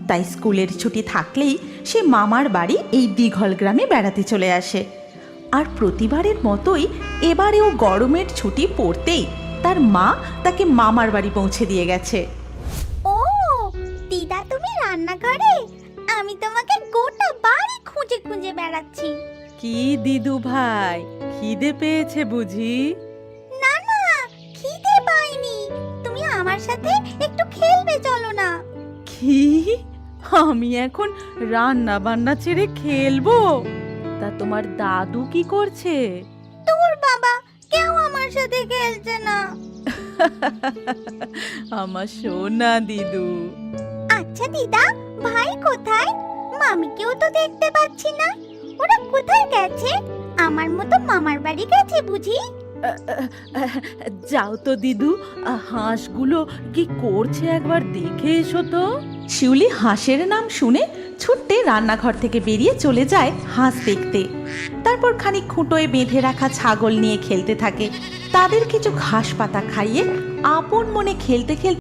তাই স্কুলের ছুটি থাকলেই সে মামার বাড়ি এই দিঘল গ্রামে বেড়াতে চলে আসে। আর প্রতিবারের মতোই এবারেও গরমের ছুটি পড়তেই তার মা তাকে মামার বাড়ি পৌঁছে দিয়ে গেছে। ও দিদা, তুমি রান্নাঘরে? আমি তোমাকে গোটা বাড়ি খুঁজে খুঁজে বেড়াচ্ছি। কি দিদু ভাই, খিদে পেয়েছে বুঝি? না না, খিদে পাইনি। তুমি আমার সাথে একটু খেলবে, চলো না। কি? আমি এখন রান্না বান্না ছেড়ে খেলবো? তা তোমার দাদু কি করছে? তোর বাবা, কেউ আমার সাথে খেলছে না। আমার সোনা দিদু। আচ্ছা দিদা, ভাই কোথায়? মামিকেও তো দেখতে পাচ্ছি না। ওরা কোথায় গেছে? আমার মতো মামার বাড়ি গেছে বুঝি? যাও তো দিদু, হাঁসগুলো কি করছে একবার দেখে এসো তো। শিউলি হাঁসের নাম শুনে ছুটতে রান্নাঘর থেকে বেরিয়ে চলে যায় হাঁস দেখতে। তারপর খানিক খুঁটোয় বেঁধে রাখা ছাগল নিয়ে খেলতে থাকে। তাদের কিছু ঘাস পাতা খাইয়ে আপন মনে খেলতে খেলতে